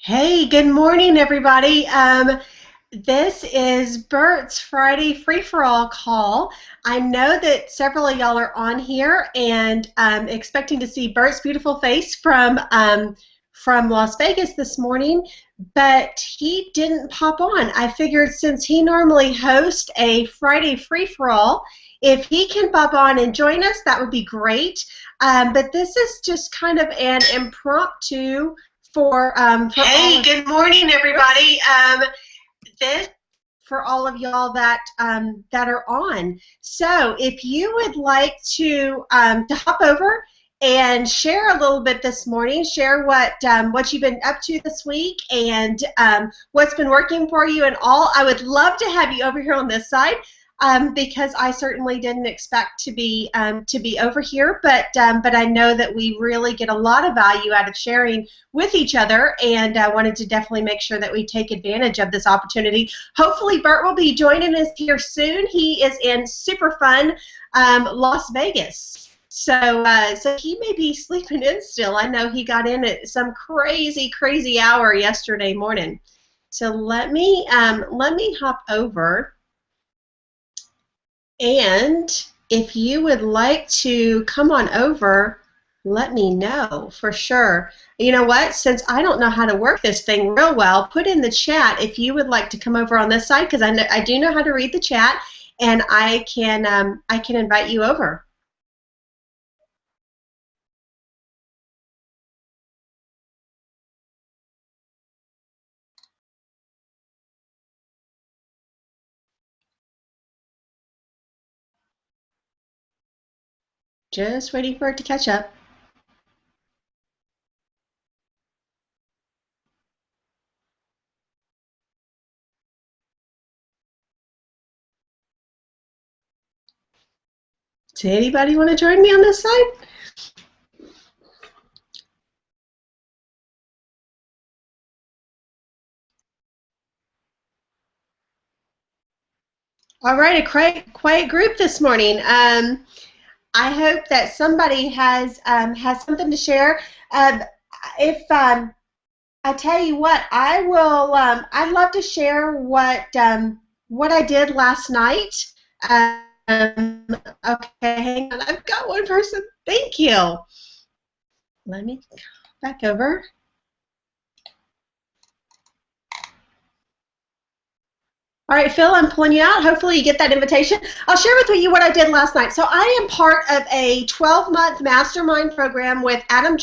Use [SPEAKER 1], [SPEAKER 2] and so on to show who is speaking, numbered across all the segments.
[SPEAKER 1] Hey, good morning, everybody. This is Bert's Friday Free-for-All call. I know that several of y'all are on here and expecting to see Bert's beautiful face from Las Vegas this morning, but he didn't pop on. I figured since he normally hosts a Friday Free-for-All, if he can pop on and join us, that would be great. But this is just kind of an impromptu for Hey, good morning, everybody. This for all of y'all that are on. So if you would like to hop over and share a little bit this morning, share what you've been up to this week and what's been working for you and all, I would love to have you over here on this side. Because I certainly didn't expect to be over here, but I know that we really get a lot of value out of sharing with each other, and I wanted to definitely make sure that we take advantage of this opportunity. Hopefully, Bert will be joining us here soon. He is in super fun Las Vegas. So he may be sleeping in still. I know he got in at some crazy hour yesterday morning. So let me hop over. And if you would like to come on over, let me know for sure. You know what? Since I don't know how to work this thing real well, put in the chat if you would like to come over on this side, because I do know how to read the chat, and I can invite you over. Just waiting for it to catch up. Does anybody want to join me on this side? All right, a quiet group this morning. I hope that somebody has something to share. I tell you what, I will. I'd love to share what I did last night. Okay, hang on. I've got one person. Thank you. Let me go back over. All right, Phil, I'm pulling you out. Hopefully you get that invitation. I'll share with you what I did last night. So I am part of a 12-month mastermind program with Adam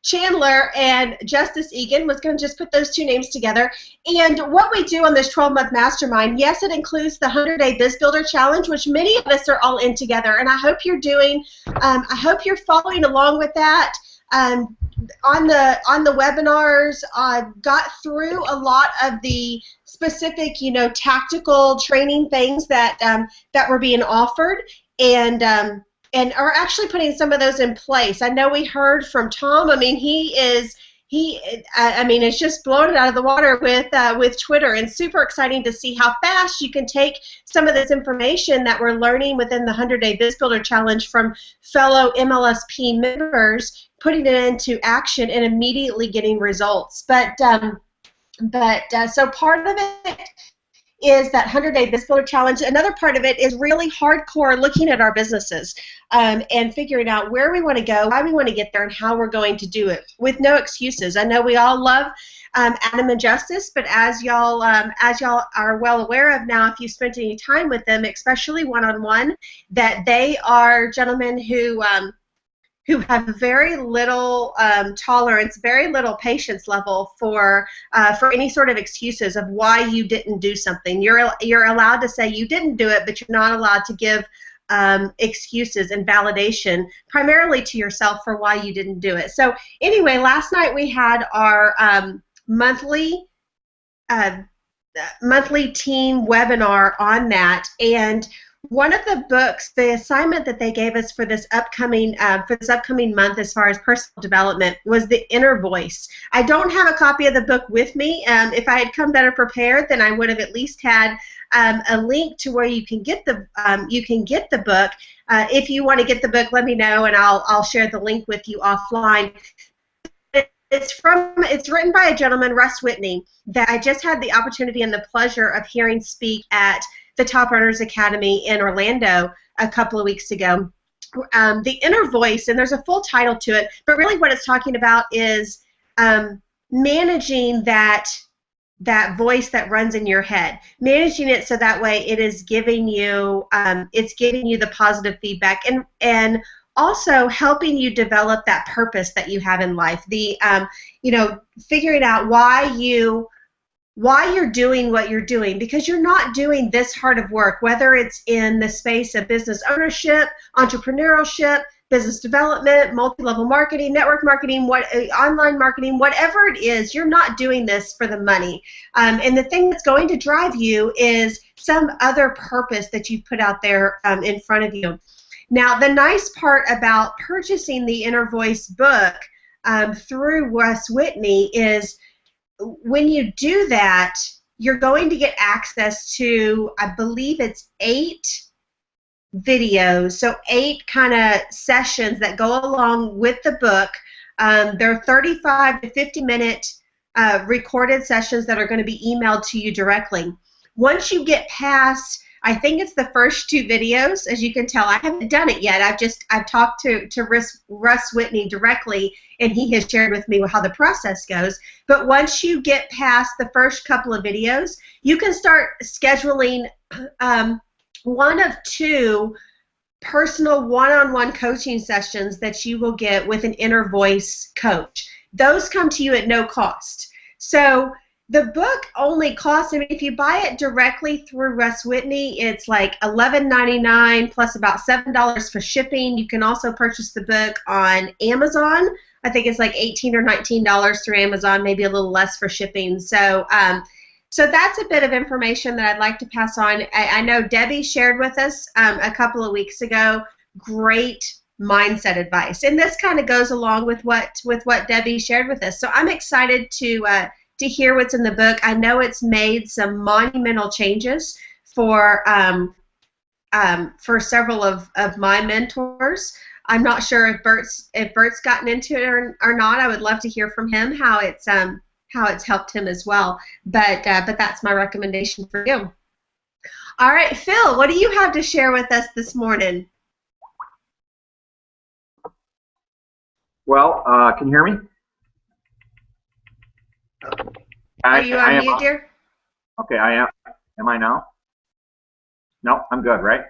[SPEAKER 1] Chandler and Justice Egan. Was going to just put those two names together. And what we do on this 12-month mastermind, yes, it includes the 100-day Biz Builder Challenge, which many of us are all in together. And I hope you're following along with that. On the webinars, got through a lot of the specific, tactical training things that were being offered, and are actually putting some of those in place. I know we heard from Tom. I mean, it's just blown it out of the water with Twitter, and super exciting to see how fast you can take some of this information that we're learning within the 100-day Biz Builder Challenge from fellow MLSP members, putting it into action and immediately getting results. So part of it is that 100-day Biz Builder Challenge. Another part of it is really hardcore looking at our businesses and figuring out where we want to go, why we want to get there, and how we're going to do it with no excuses. I know we all love Adam and Justice, but as y'all are well aware of now, if you spent any time with them, especially one-on-one, that they are gentlemen who have very little tolerance, very little patience level for any sort of excuses of why you didn't do something. You're allowed to say you didn't do it, but you're not allowed to give excuses and validation primarily to yourself for why you didn't do it. So anyway, last night we had our monthly team webinar on that, and one of the books, the assignment that they gave us for this upcoming month as far as personal development was The Inner Voice. I don't have a copy of the book with me. If I had come better prepared, then I would have at least had a link to where you can get the book. If you want to get the book, let me know, and I'll share the link with you offline. It's written by a gentleman, Russ Whitney, that I just had the opportunity and the pleasure of hearing speak at the Top Earners Academy in Orlando a couple of weeks ago. The Inner Voice, and there's a full title to it, but really what it's talking about is managing that voice that runs in your head, managing it so that way it is giving you the positive feedback, and also helping you develop that purpose that you have in life. Figuring out why you're doing what you're doing, because you're not doing this hard of work, whether it's in the space of business ownership, entrepreneurship, business development, multi-level marketing, network marketing, online marketing, whatever it is, you're not doing this for the money. And the thing that's going to drive you is some other purpose that you put out there in front of you. Now, the nice part about purchasing the Inner Voice book through Russ Whitney is when you do that, you're going to get access to, I believe it's 8 videos, so 8 kind of sessions that go along with the book. They're 35 to 50-minute recorded sessions that are going to be emailed to you directly. Once you get past, I think it's the first 2 videos. As you can tell, I haven't done it yet. I've talked to Russ Whitney directly, and he has shared with me how the process goes. But once you get past the first couple of videos, you can start scheduling one of 2 personal one-on-one coaching sessions that you will get with an Inner Voice coach. Those come to you at no cost. So the book only costs, if you buy it directly through Russ Whitney, it's like $11.99 plus about $7 for shipping. You can also purchase the book on Amazon. I think it's like $18 or $19 through Amazon, maybe a little less for shipping. So that's a bit of information that I'd like to pass on. I know Debbie shared with us a couple of weeks ago great mindset advice, and this kind of goes along with what Debbie shared with us. So I'm excited to hear what's in the book. I know it's made some monumental changes for several of my mentors. I'm not sure if Bert's gotten into it or not. I would love to hear from him how it's helped him as well. But that's my recommendation for you. All right, Phil, what do you have to share with us this morning?
[SPEAKER 2] Well, can you hear me?
[SPEAKER 1] Are you on mute, dear?
[SPEAKER 2] Okay, I am. Am I now? No, I'm good, right?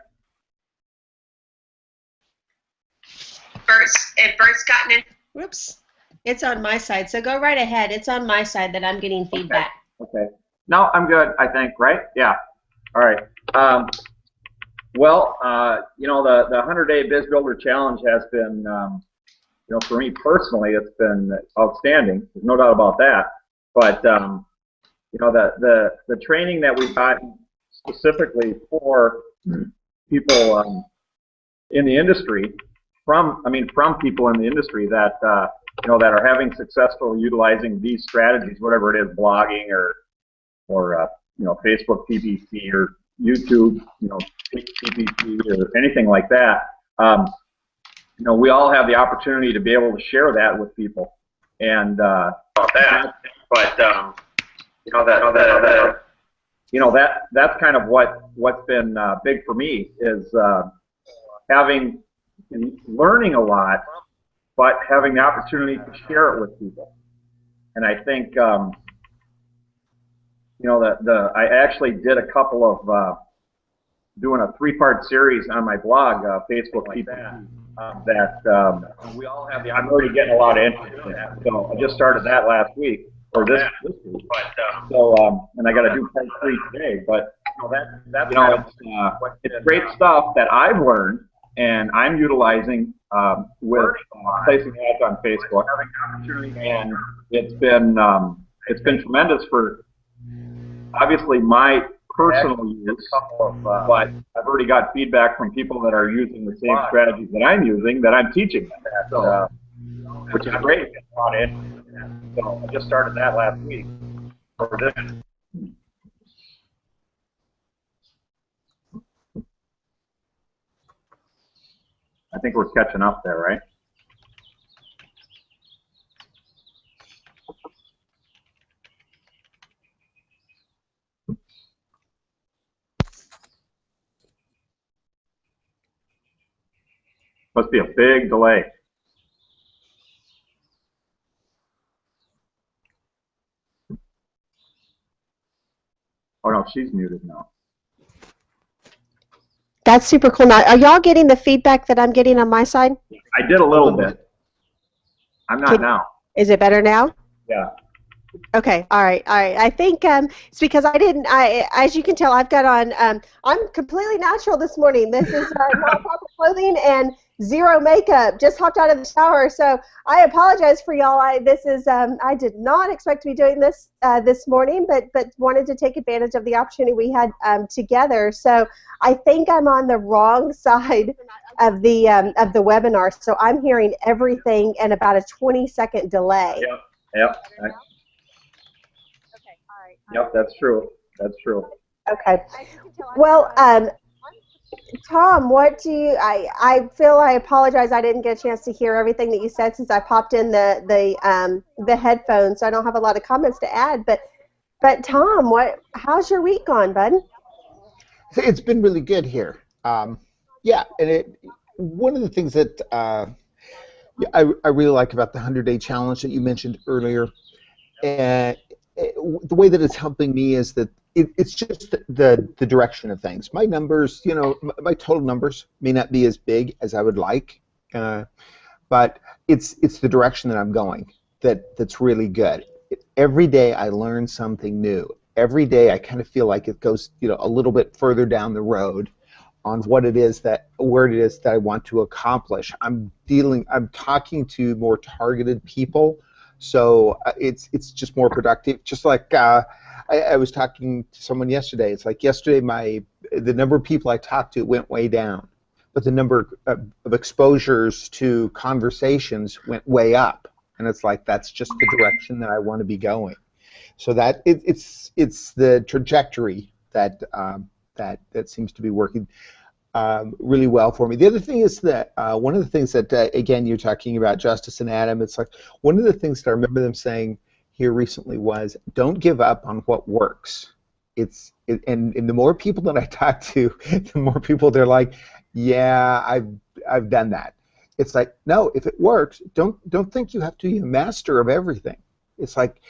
[SPEAKER 1] Bert's gotten in. Whoops. It's on my side, so go right ahead. It's on my side that I'm getting feedback.
[SPEAKER 2] Okay. No, I'm good, I think, right? Yeah. All right. The 100-day Biz Builder Challenge has been, for me personally, it's been outstanding. There's no doubt about that. But the training that we've gotten specifically for people in the industry, from people in the industry that that are having successful utilizing these strategies, whatever it is, blogging or Facebook PPC or YouTube PPC or anything like that. We all have the opportunity to be able to share that with people, and that's kind of what's been big for me is learning a lot, but having the opportunity to share it with people. And I think I actually did a couple of doing a 3-part series on my blog, Facebook PPC, we all have I'm already getting a lot of interest in that. So I just started that last week, or this week. And I got to do part 3 today. But it's great stuff that I've learned and I'm utilizing with placing ads on Facebook, and it's been tremendous for obviously my personal use, but I've already got feedback from people that are using the same strategies that I'm using, that I'm teaching them, so, which is great. So I just started that last week. I think we're catching up there, right? Must be a big delay. Oh no, she's muted now.
[SPEAKER 1] That's super cool. Now, are y'all getting the feedback that I'm getting on my side?
[SPEAKER 2] I did a little bit. I'm not now.
[SPEAKER 1] Is it better now?
[SPEAKER 2] Yeah.
[SPEAKER 1] Okay, all right. I think it's because as you can tell, I've got on, I'm completely natural this morning. This is not proper clothing and zero makeup. Just hopped out of the shower, so I apologize for y'all. I did not expect to be doing this this morning, but wanted to take advantage of the opportunity we had together. So I think I'm on the wrong side of the webinar, so I'm hearing everything in about a 20-second delay.
[SPEAKER 2] Yep. Yep, that's true. That's true.
[SPEAKER 1] Okay. Well, Tom, what do you? I feel I apologize. I didn't get a chance to hear everything that you said since I popped in the headphones, so I don't have a lot of comments to add. But Tom, how's your week gone, bud?
[SPEAKER 3] It's been really good here. Yeah, and one of the things that I really like about the 100-day challenge that you mentioned earlier, and the way that it's helping me is that it's just the direction of things. My numbers, my total numbers may not be as big as I would like, but it's the direction that I'm going that's really good. Every day I learn something new. Every day I kind of feel like it goes, a little bit further down the road on where it is that I want to accomplish. I'm talking to more targeted people. So it's just more productive. Just like I was talking to someone yesterday. It's like yesterday the number of people I talked to went way down, but the number of exposures to conversations went way up. And it's like that's just the direction that I want to be going. So that it's the trajectory that seems to be working really well for me. The other thing is that one of the things that, again, you're talking about Justice and Adam, it's like one of the things that I remember them saying here recently was, don't give up on what works. And the more people that I talk to, the more people they're like, yeah, I've done that. It's like, no, if it works, don't think you have to be a master of everything. It's like,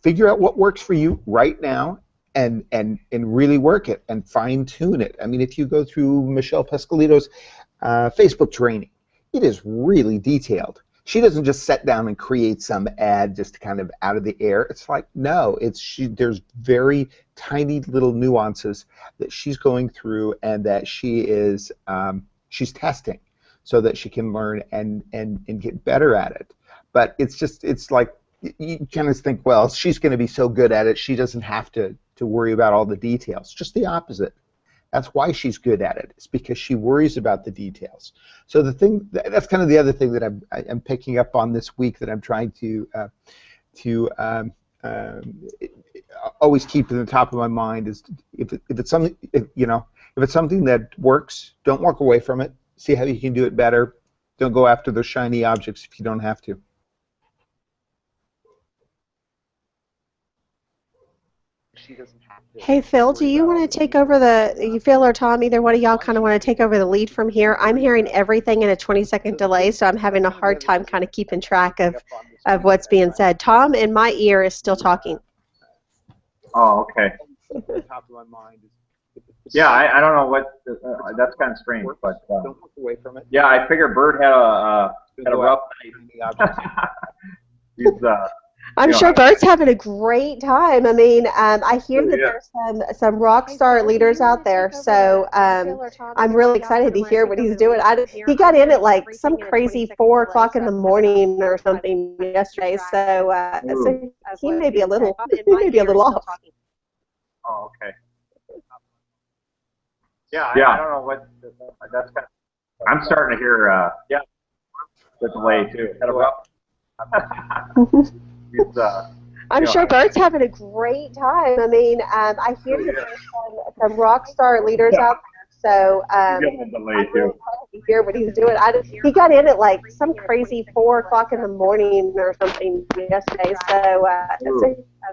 [SPEAKER 3] figure out what works for you right now and really work it and fine-tune it. I mean, if you go through Michelle Pascalito's Facebook training, it is really detailed. She doesn't just sit down and create some ad just kind of out of the air. It's like, no, there's very tiny little nuances that she's going through and that she's testing so that she can learn and get better at it. But it's like, you kind of think, well, she's going to be so good at it, she doesn't have to worry about all the details. Just the opposite. That's why she's good at it. It's because she worries about the details. So that's kind of the other thing that I'm picking up on this week that I'm trying to always keep in the top of my mind is if it's something that works, don't walk away from it. See how you can do it better. Don't go after those shiny objects if you don't have to.
[SPEAKER 1] Hey Phil, do you want to take over Phil or Tom, either one of y'all kind of want to take over the lead from here? I'm hearing everything in a 20-second delay, so I'm having a hard time kind of keeping track of what's being said. Tom, in my ear, is still talking.
[SPEAKER 2] Oh, okay. Yeah, I don't know what, that's kind of strange, but
[SPEAKER 3] don't walk away from it.
[SPEAKER 2] Yeah, I figured Bert had a rough night. He's
[SPEAKER 1] I'm sure Bert's having a great time. I mean, I hear that there's some rock star leaders out there, so I'm really excited to hear what he's doing. He got in at like some crazy 4 o'clock in the morning or something yesterday, so he may be a little off.
[SPEAKER 2] Oh, okay. Yeah, I don't know what that's kind of. I'm starting to hear the delay too. Kind of rough.
[SPEAKER 1] I'm sure Bert's having a great time. I mean, I hear that there's some rock star leaders out there, so I'm really excited to hear what he's doing. He got in at like some crazy 4 o'clock in the morning or something yesterday, so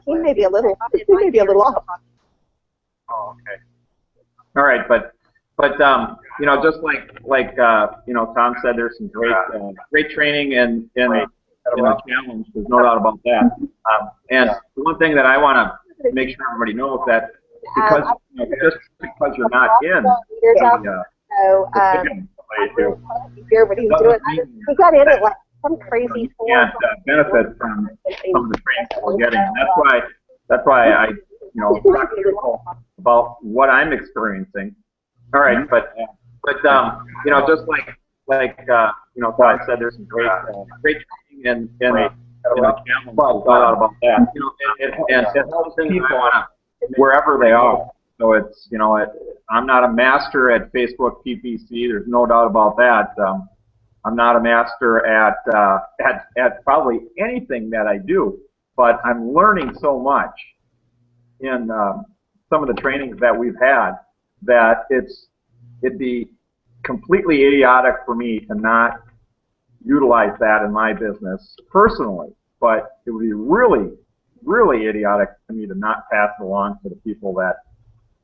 [SPEAKER 1] he may be a little off.
[SPEAKER 2] Oh, okay. All right, but But you know, just like you know, Tom said, there's some great training in the challenge. There's no doubt about that. And the one thing that I want to make sure everybody knows that because you know, just because you're not in
[SPEAKER 4] hear what he's doing. He got in at like some crazy
[SPEAKER 2] you can't benefit from some of the training that we're getting. And that's why I you know talk critical about what I'm experiencing. All right, but you know, just like you know, Todd said, there's some great training in the challenge. No doubt about that. You know, and it helps people wherever they are. So it's, you know, I'm not a master at Facebook PPC. There's no doubt about that. I'm not a master at probably anything that I do, but I'm learning so much in some of the trainings that we've had that it'd be completely idiotic for me to not utilize that in my business personally, but it would be really, really idiotic for me to not pass it along to the people that,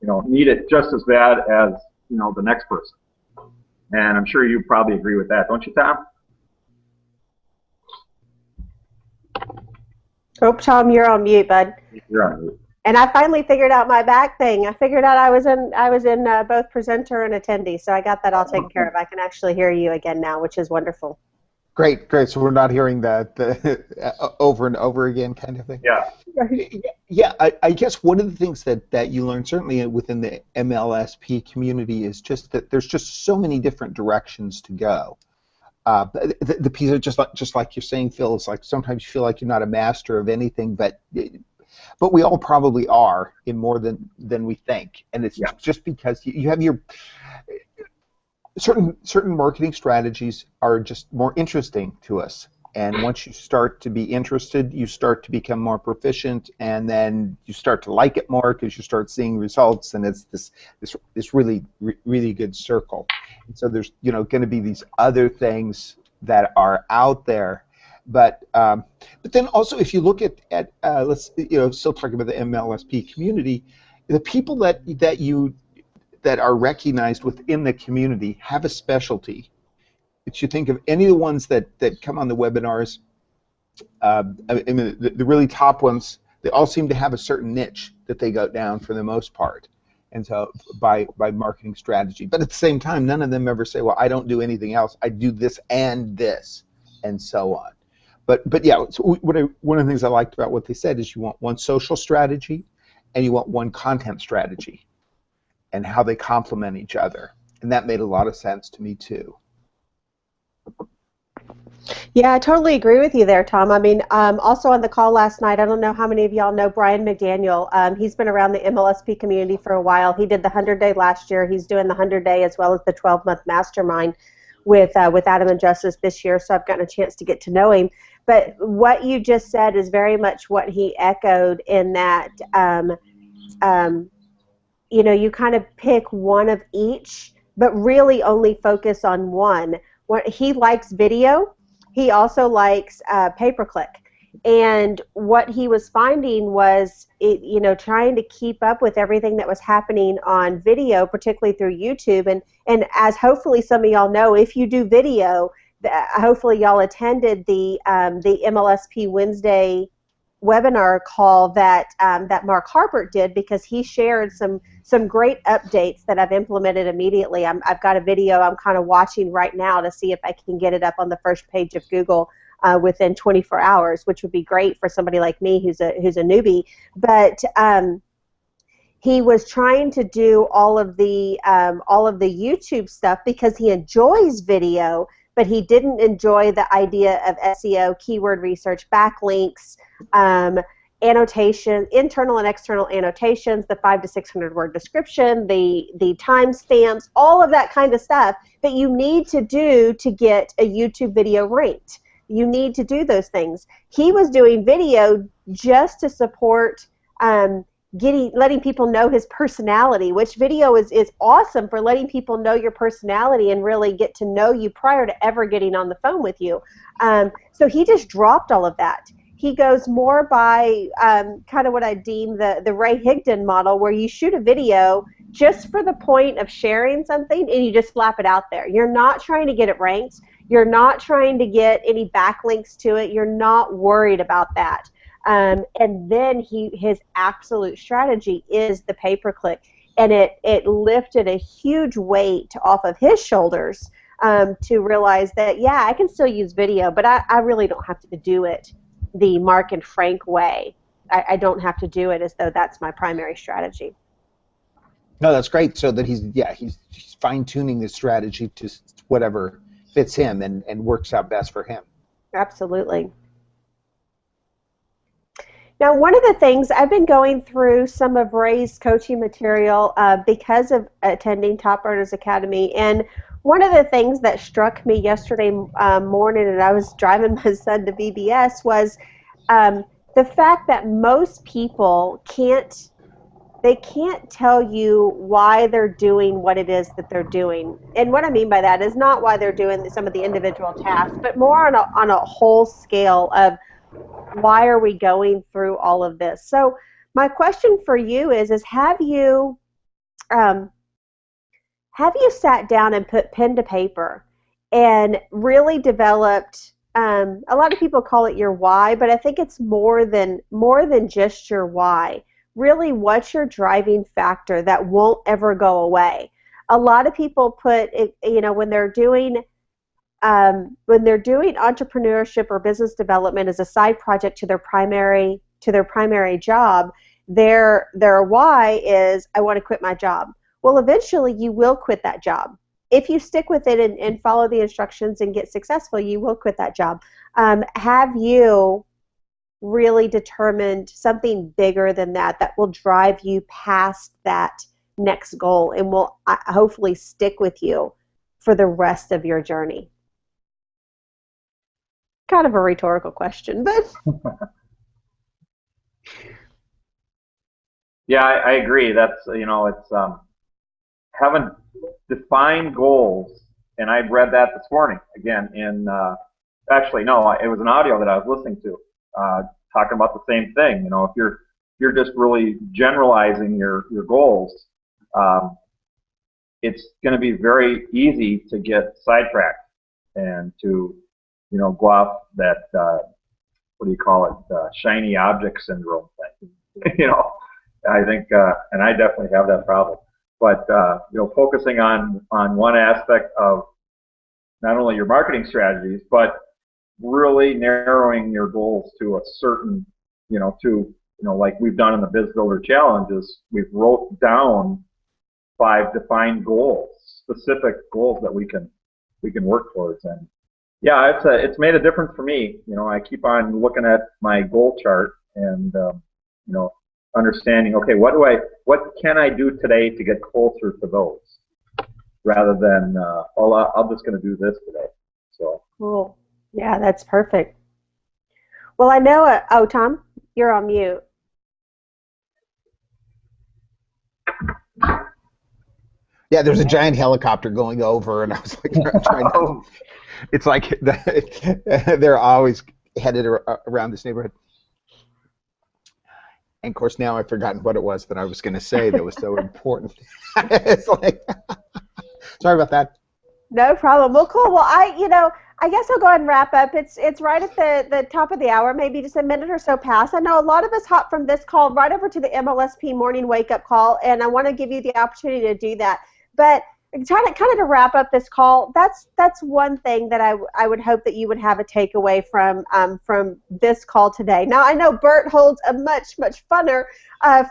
[SPEAKER 2] you know, need it just as bad as, you know, the next person. And I'm sure you probably agree with that, don't you, Tom?
[SPEAKER 4] Oh, Tom, you're on mute, bud.
[SPEAKER 2] You're on mute.
[SPEAKER 4] And I finally figured out my back thing. I figured out I was in both presenter and attendee, so I got that all taken care of. I can actually hear you again now, which is wonderful.
[SPEAKER 3] Great. So we're not hearing that over and over again kind of thing.
[SPEAKER 2] Yeah.
[SPEAKER 3] Yeah. I guess one of the things that you learn certainly within the MLSP community is just that there's just so many different directions to go. The piece of just like you're saying, Phil, is like sometimes you feel like you're not a master of anything, but we all probably are in more than we think, and it's just because you have your certain marketing strategies are just more interesting to us, and once you start to be interested, you start to become more proficient, and then you start to like it more because you start seeing results, and it's this really good circle. And so there's going to be these other things that are out there. But then also, if you look at let's still talking about the MLSP community, the people that are recognized within the community have a specialty. If you think of any of the ones that come on the webinars, I mean, the really top ones, they all seem to have a certain niche that they go down for the most part, and so by marketing strategy. But at the same time, none of them ever say, well, I don't do anything else. I do this and this, and so on. But yeah, so one of the things I liked about what they said is you want one social strategy and you want one content strategy and how they complement each other. And that made a lot of sense to me too.
[SPEAKER 4] Yeah, I totally agree with you there, Tom. I mean, also on the call last night, I don't know how many of y'all know Brian McDaniel. He's been around the MLSP community for a while. He did the 100-day last year. He's doing the 100-day as well as the 12-month mastermind with Adam and Justice this year, so I've gotten a chance to get to know him. But what you just said is very much what he echoed in that, you kind of pick one of each, but really only focus on one. He likes video. He also likes pay-per-click. And what he was finding was, trying to keep up with everything that was happening on video, particularly through YouTube. And as hopefully some of y'all know, if you do video, hopefully y'all attended the MLSP Wednesday webinar call that Mark Harbert did, because he shared some great updates that I've implemented immediately. I've got a video I'm kind of watching right now to see if I can get it up on the first page of Google within 24 hours, which would be great for somebody like me who's a newbie. But he was trying to do all of the YouTube stuff because he enjoys video, but he didn't enjoy the idea of SEO, keyword research, backlinks, annotation, internal and external annotations, the 500 to 600 word description, the timestamps, all of that kind of stuff that you need to do to get a YouTube video ranked. You need to do those things. He was doing video just to support letting people know his personality, which video is awesome for letting people know your personality and really get to know you prior to ever getting on the phone with you. So he just dropped all of that. He goes more by kind of what I deem the Ray Higdon model, where you shoot a video, just for the point of sharing something, and you just slap it out there. You're not trying to get it ranked. You're not trying to get any backlinks to it. You're not worried about that. And then his absolute strategy is the pay-per-click, and it lifted a huge weight off of his shoulders to realize that, yeah, I can still use video, but I really don't have to do it the Mark and Frank way. I don't have to do it as though that's my primary strategy.
[SPEAKER 3] No, that's great. So that he's fine-tuning the strategy to whatever fits him and works out best for him.
[SPEAKER 4] Absolutely. Now, one of the things, I've been going through some of Ray's coaching material because of attending Top Earners Academy, and one of the things that struck me yesterday morning, and I was driving my son to VBS, was the fact that most people can't tell you why they're doing what it is that they're doing. And what I mean by that is not why they're doing some of the individual tasks, but more on a whole scale of why are we going through all of this. So my question for you is have you sat down and put pen to paper and really developed, a lot of people call it your why, but I think it's more than just your why. Really, what's your driving factor that won't ever go away? A lot of people put, when they're doing entrepreneurship or business development as a side project to their primary job, their why is, I want to quit my job. Well, eventually you will quit that job. If you stick with it and follow the instructions and get successful, you will quit that job. Have you really determined something bigger than that will drive you past that next goal and will hopefully stick with you for the rest of your journey? Kind of a rhetorical question, but
[SPEAKER 2] yeah, I agree. That's, it's having defined goals, and I read that this morning again in actually no, it was an audio that I was listening to talking about the same thing. If you're just really generalizing your goals, it's going to be very easy to get sidetracked and to go off that what do you call it, shiny object syndrome thing. I think, and I definitely have that problem. But focusing on one aspect of not only your marketing strategies, but really narrowing your goals to a certain, like we've done in the Biz Builder challenges, we've wrote down 5 defined goals, specific goals that we can work towards. And yeah, it's made a difference for me. I keep on looking at my goal chart and understanding, okay, what can I do today to get closer to those, rather than I'm just going to do this today. So
[SPEAKER 4] cool. Yeah, that's perfect. Well, I know. Oh, Tom, you're on mute.
[SPEAKER 3] Yeah, there's a giant helicopter going over, and I was like trying to. It's like they're always headed around this neighborhood. And of course, now I've forgotten what it was that I was going to say that was so important. It's like, sorry about that.
[SPEAKER 4] No problem. Well, cool. Well, I guess I'll go ahead and wrap up. It's right at the top of the hour, maybe just a minute or so past. I know a lot of us hop from this call right over to the MLSP morning wake-up call, and I want to give you the opportunity to do that. But kind of to wrap up this call, that's one thing that I would hope that you would have a takeaway from this call today. Now, I know Bert holds a much funner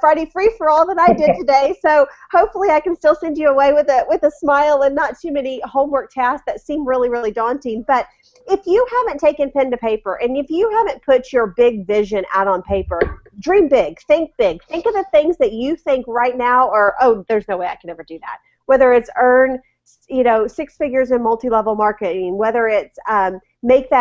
[SPEAKER 4] Friday free-for-all than I did today, so hopefully I can still send you away with a smile and not too many homework tasks that seem really, really daunting. But if you haven't taken pen to paper, and if you haven't put your big vision out on paper, dream big, think big. Think of the things that you think right now are, oh, there's no way I can ever do that. Whether it's earn, 6 figures in multi-level marketing, whether it's make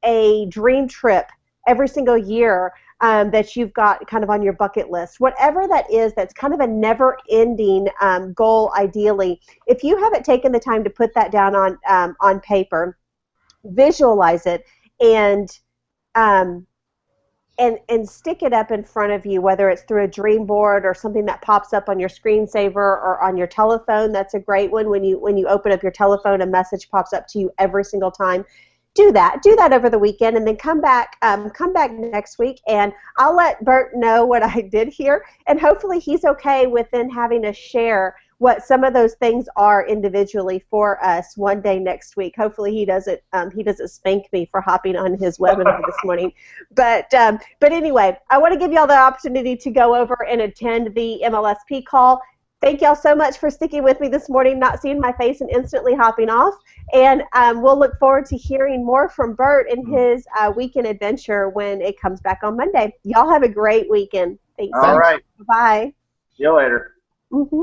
[SPEAKER 4] a dream trip every single year that you've got kind of on your bucket list, whatever that is, that's kind of a never-ending goal. Ideally, if you haven't taken the time to put that down on paper, visualize it, and and stick it up in front of you, whether it's through a Dreamboard or something that pops up on your screensaver or on your telephone. That's a great one. When you open up your telephone, a message pops up to you every single time. Do that over the weekend, and then come back next week, and I'll let Bert know what I did here, and hopefully he's okay with then having to share what some of those things are individually for us one day next week. Hopefully he doesn't spank me for hopping on his webinar this morning. But anyway, I want to give y'all the opportunity to go over and attend the MLSP call. Thank y'all so much for sticking with me this morning, not seeing my face and instantly hopping off. And we'll look forward to hearing more from Bert and his weekend adventure when it comes back on Monday. Y'all have a great weekend. Thanks.
[SPEAKER 2] All right.
[SPEAKER 4] Bye.
[SPEAKER 2] See you later.
[SPEAKER 4] Mm-hmm.